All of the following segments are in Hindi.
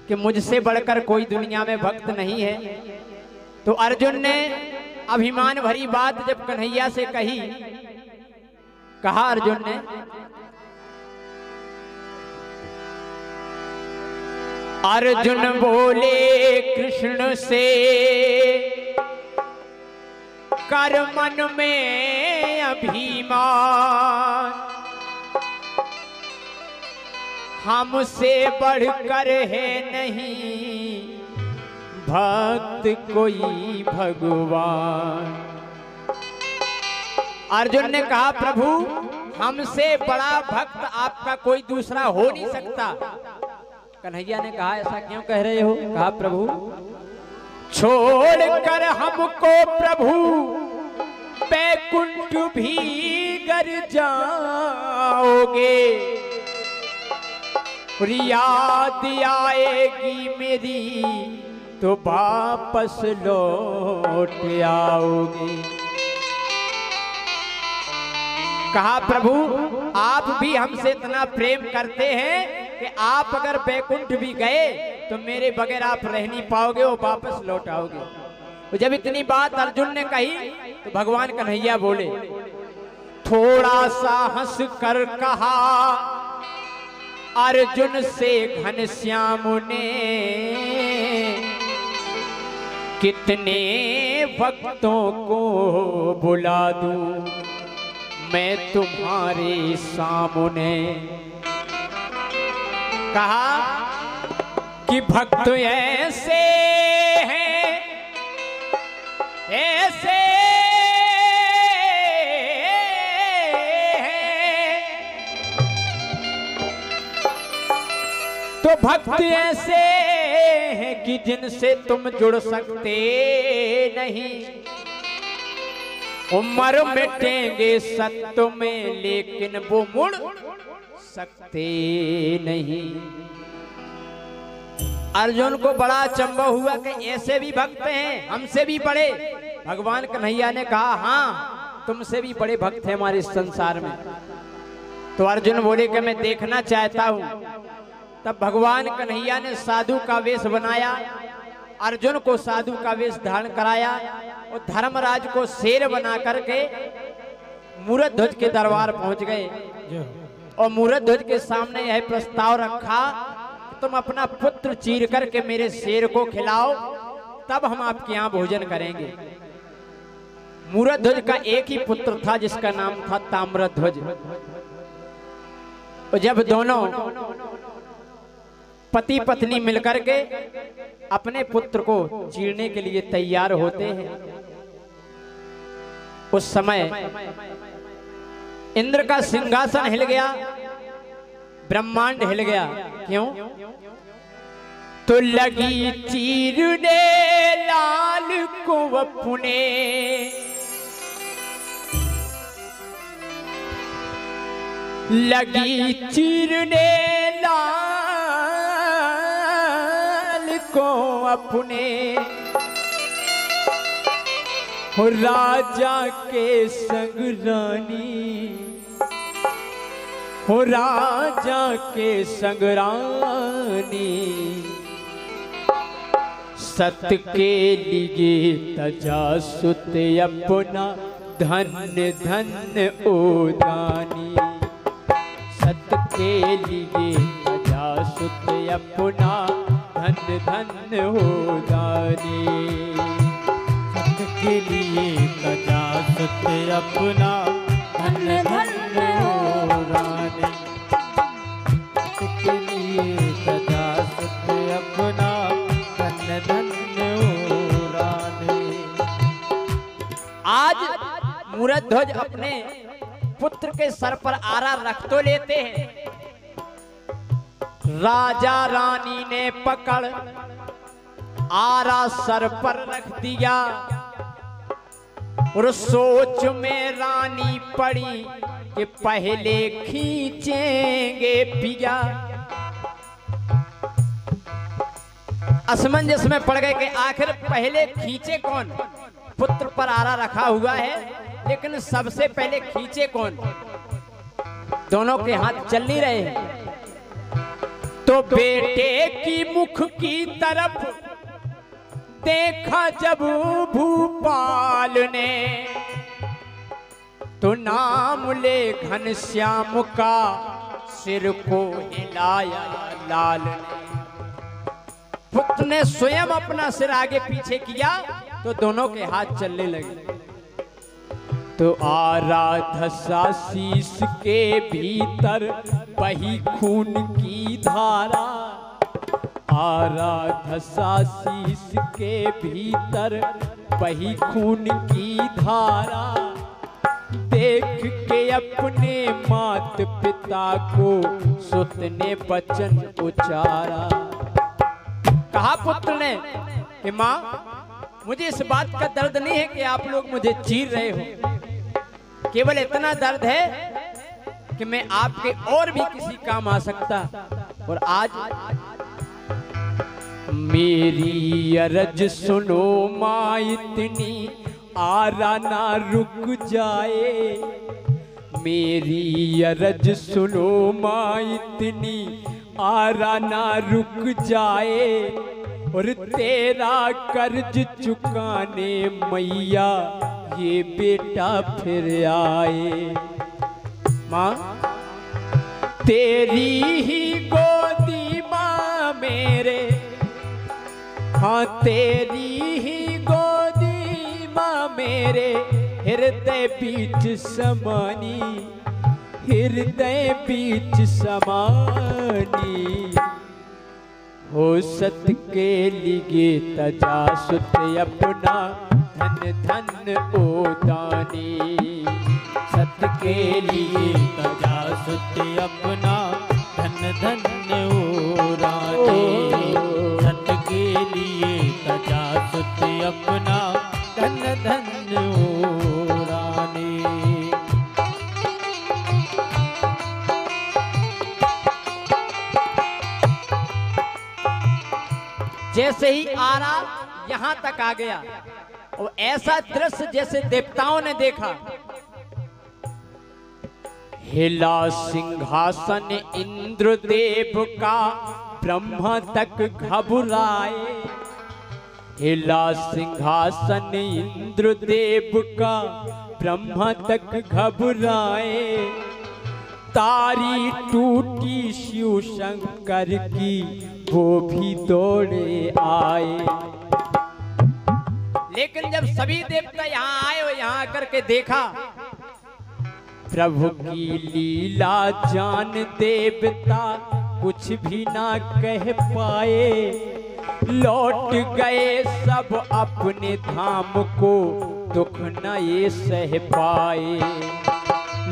कि मुझसे बढ़कर कोई दुनिया में भक्त नहीं है। तो अर्जुन ने अभिमान भरी बात जब कन्हैया से कही, कहा अर्जुन ने, अर्जुन बोले कृष्ण से कर मन में अभिमान, हमसे बढ़कर है नहीं भक्त कोई भगवान। अर्जुन ने कहा प्रभु हमसे बड़ा भक्त आपका कोई दूसरा हो नहीं सकता। कन्हैया ने कहा ऐसा क्यों कह रहे हो? कहा प्रभु छोड़कर हमको प्रभु बैकुंठ भी गर जाओगे, याद आएगी मेरी तो वापस लौट आओगे। कहा प्रभु आप भी हमसे इतना प्रेम करते हैं कि आप अगर बैकुंठ भी गए तो मेरे बगैर आप रह नहीं पाओगे और वापस लौट आओगे। तो जब इतनी बात अर्जुन ने कही तो भगवान कन्हैया बोले, थोड़ा सा हंस कर कहा अर्जुन से घनश्याम ने, कितने भक्तों को बुला दूं मैं तुम्हारे सामने। कहा कि भक्त ऐसे हैं ऐसे हैं, तो भक्त ऐसे हैं कि जिनसे तुम जुड़ सकते नहीं। उम्र मिटेंगे सत्य में लेकिन वो मुड़ सकते नहीं। अर्जुन को बड़ा अचंभा हुआ कि ऐसे भी भक्त हैं हमसे भी बड़े। भगवान कन्हैया ने कहा हाँ तुमसे भी बड़े भक्त हैं हमारे इस संसार में। तो अर्जुन बोले कि मैं देखना चाहता हूं। तब भगवान कन्हैया ने साधु का वेश बनाया, अर्जुन को साधु का वेश धारण कराया और धर्मराज को शेर बना करके मूरध्वज के दरबार पहुंच गए और मूरध्वज के सामने यह प्रस्ताव रखा, तुम अपना पुत्र चीर करके मेरे शेर को खिलाओ तब हम आपके यहाँ भोजन करेंगे। मूरध्वज का एक ही पुत्र था जिसका नाम था ताम्रध्वज। और जब दोनों पति पत्नी मिलकर के अपने पुत्र को चीरने के लिए तैयार होते हैं, उस समय इंद्र का सिंहासन हिल गया, ब्रह्मांड हिल गया। क्यों? तो लगी चीरने लाल को अपने, लगी चीरने लाल को अपने, हो राजा के संग रानी, हो राजा के संग रानी, सत्य के लिए तजा सुत अपना धन्य धन्य उदानी। सत्य के लिए तजा सुत अपना धन्य धन्य उदानी। सत्य के लिए तजा सुत अपना धन्य धन्य उदानी। सत्य के लिए तजा सुत अपना धन्य धन्य उदानी। आज मूरध्वज अपने पुत्र के सर पर आरा रख तो लेते हैं, राजा रानी ने पकड़ आरा सर पर रख दिया और सोच में रानी पड़ी कि पहले खींचेंगे पिया। असमंजस में पड़ गए कि आखिर पहले खींचे कौन? पुत्र पर आरा रखा हुआ है लेकिन सबसे पहले खींचे कौन? दोनों के हाथ चल नहीं रहे हैं। तो तो बेटे की मुख की तरफ देखा जब भूपाल ने, तो नाम ले घनश्याम का सिर को हिलाया लाल ने। पुत्र ने स्वयं अपना सिर आगे पीछे किया तो दोनों के हाथ चलने लगे। तो आराधसा शीश के भीतर बही खून की धारा, आराधसा शीश के भीतर बही खून की धारा, देख के अपने मात पिता को सुत ने वचन उचारा। कहा पुत्र ने कि माँ, मुझे इस बात का दर्द नहीं है कि आप लोग मुझे चीर रहे हो, केवल इतना दर्द है कि मैं आपके और भी किसी काम आ सकता। और आज मेरी अरज सुनो माँ, इतनी आरा ना रुक जाए, मेरी अरज सुनो माँ, इतनी आरा ना रुक जाए, और तेरा कर्ज चुकाने मैया ये बेटा फिर आए। माँ, तेरी ही गोदी माँ मेरे, हाँ तेरी ही गोदी माँ मेरे, हृदय बीच समानी, हृदय बीच समानी, हो सत के लिए तजा सुत अपना धन धन ओ दानी, सत के लिए तजा सुत अपना धन धन ओ रानी, सत के लिए तजा सुत अपना धन धन ओ रानी। जैसे ही आरा यहां तक आ गया और ऐसा दृश्य जैसे देवताओं ने देखा, हिला सिंहासन इंद्रदेव का, ब्रह्मा तक घबराए, हिला सिंहासन इंद्रदेव का, ब्रह्मा तक घबराए, तारी टूटी शिव शंकर की, वो भी दौड़े आए। लेकिन जब सभी देवता यहाँ आए और यहाँ आकर के देखा, प्रभु की लीला जान देवता कुछ भी ना कह पाए, लौट गए सब अपने धाम को, दुख न ये सह पाए,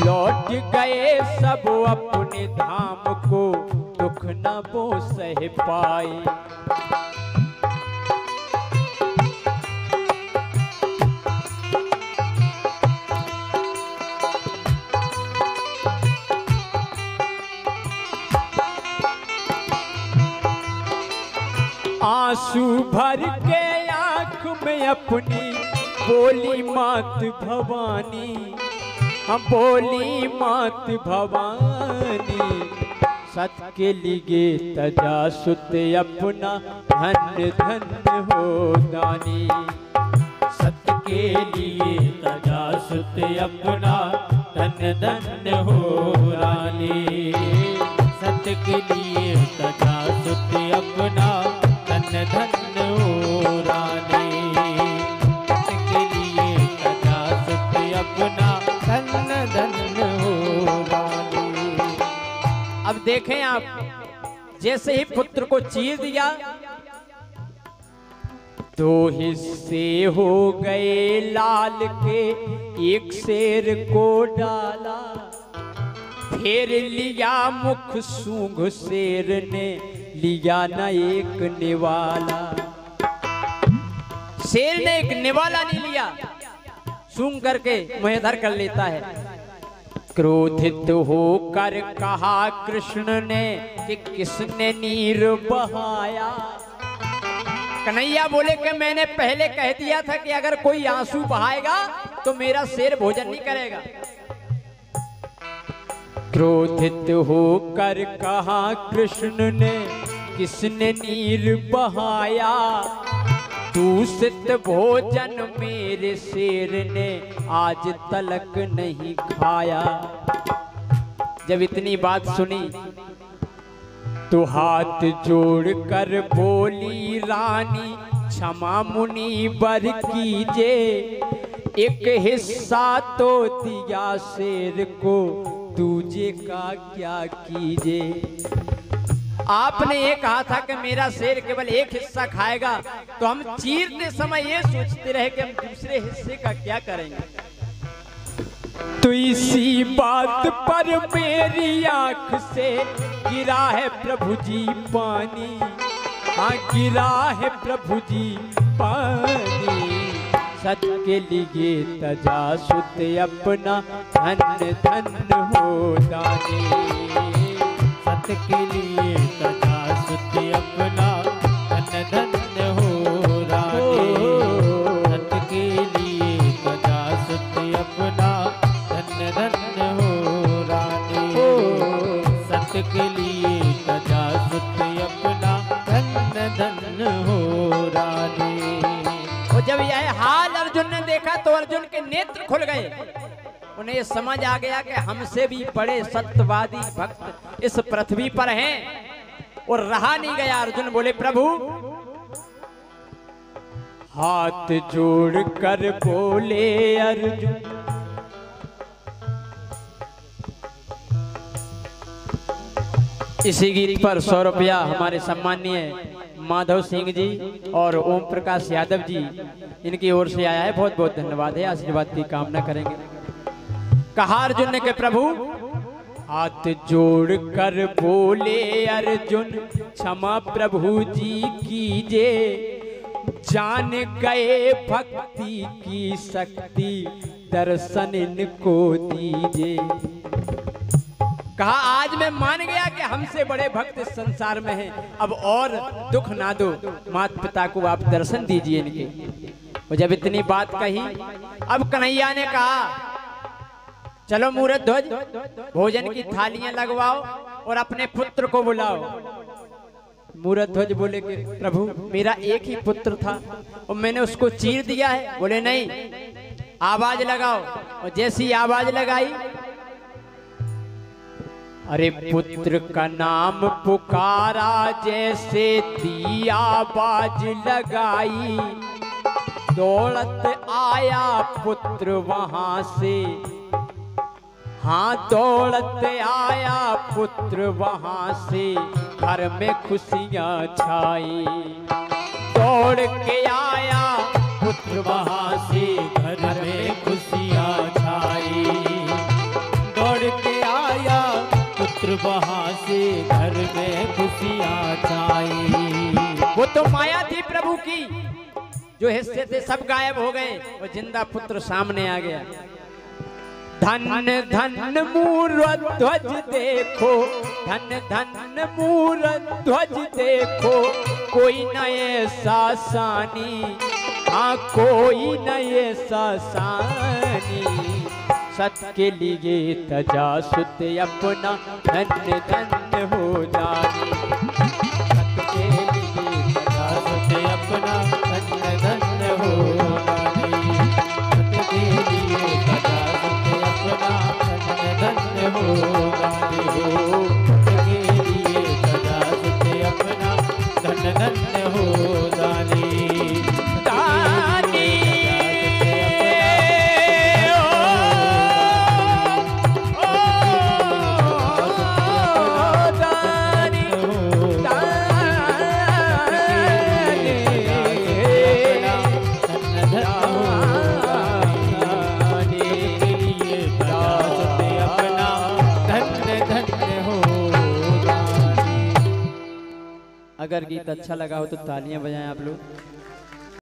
लौट गए सब अपने धाम को, दुख न वो सह पाए। आंसू भर के आंख में अपनी बोली मात भवानी, हम बोली मात भवानी, सत के लिए तजा सुत अपना धन धन हो दानी, सत के लिए तजा सुत अपना धन धन हो रानी, सत के लिए तजा सुत अपना धन धन हो रानी, सत के लिए तजा सुत अपना धन धन हो रानी। अब देखें आप, जैसे ही पुत्र को चीर दिया, दो हिस्से हो गए लाल के, एक शेर को डाला, फेर लिया मुख सूंघ शेर ने, लिया न एक निवाला। शेर ने एक निवाला नहीं लिया, सूंघ करके मुंह कर लेता है। क्रोधित होकर कहा कृष्ण ने कि किसने नीर बहाया। कन्हैया बोले कि मैंने पहले कह दिया था कि अगर कोई आंसू बहाएगा तो मेरा शेर भोजन नहीं करेगा। क्रोधित होकर कहा कृष्ण ने, किसने नीर बहाया, दूषित भोजन मेरे शेर ने आज तलक नहीं खाया। जब इतनी बात सुनी तो हाथ जोड़कर बोली रानी, क्षमा मुनि बर कीजे, एक हिस्सा तो दिया शेर को, दूजे का क्या कीजे। आपने ये कहा था कि मेरा शेर केवल एक हिस्सा खाएगा, तो हम चीरते समय ये सोचते रहे कि हम दूसरे हिस्से का क्या करेंगे। तो इसी बात पर मेरी आंख से गिरा है प्रभु जी पानी, हाँ गिरा है प्रभु जी पानी। सच के लिए तजा सुत अपना, धन धन हो दानी। सत के लिए तजा सुत अपना, धन धन हो रानी। सत के लिए तजा सुत अपना, धन धन हो रानी। सत के लिए तजा सुत अपना, धन धन हो रानी। और जब यह हाल अर्जुन ने देखा तो अर्जुन के नेत्र खुल गए। उन्हें ये समझ आ गया कि हमसे भी बड़े सत्यवादी भक्त इस पृथ्वी पर हैं। और रहा नहीं गया, अर्जुन बोले प्रभु, हाथ जोड़कर बोले अर्जुन, इसी गीत पर 100 रुपया हमारे सम्मानीय माधव सिंह जी और ओम प्रकाश यादव जी, इनकी ओर से आया है। बहुत बहुत धन्यवाद है, आशीर्वाद की कामना करेंगे। कहा अर्जुन ने कि प्रभु, हाथ जोड़कर बोले अर्जुन, क्षमा प्रभु जी कीजे, जान गए भक्ति की शक्ति, दर्शन इनको दीजे। कहा आज मैं मान गया कि हमसे बड़े भक्त इस संसार में हैं, अब और दुख ना दो, माता पिता को आप दर्शन दीजिए इनके। और जब इतनी बात कही, अब कन्हैया ने कहा चलो मूरत ध्वज, भोजन की थालियां लगवाओ और अपने पुत्र को बुलाओ। मूरत ध्वज बोले कि प्रभु मेरा एक ही पुत्र था और मैंने उसको चीर दिया है। बोले नहीं, आवाज लगाओ। और जैसी आवाज लगाई, अरे पुत्र का नाम पुकारा, जैसे दी आवाज लगाई, दौड़त आया पुत्र वहां से, हाँ दौड़त आया पुत्र वहां से, घर में खुशियां छाई। दौड़ के आया पुत्र वहां से, घर में खुशियां छाई। दौड़ के आया पुत्र वहां से, घर में खुशियां छाई। वो तो माया थी प्रभु की, जो हिस्से थे सब गायब हो गए, वो जिंदा पुत्र सामने आ गया। धन धन मूरत ध्वज देखो, धन धन मूरत ध्वज देखो, कोई न ऐसा सानी, हाँ कोई न ऐसा सानी। सत के लिए तजा सुत अपना, धन धन हो जानी। सत के लिए तजा सुत अपना, धन धन हो जानी। सत के लिए तजा सुत अपना, धन धन हो जानी। हो सत के लिए तजा सुत अपना, धन धन हो जानी। अगर गीत अच्छा लगा हो तो तालियां बजाएं आप लोग।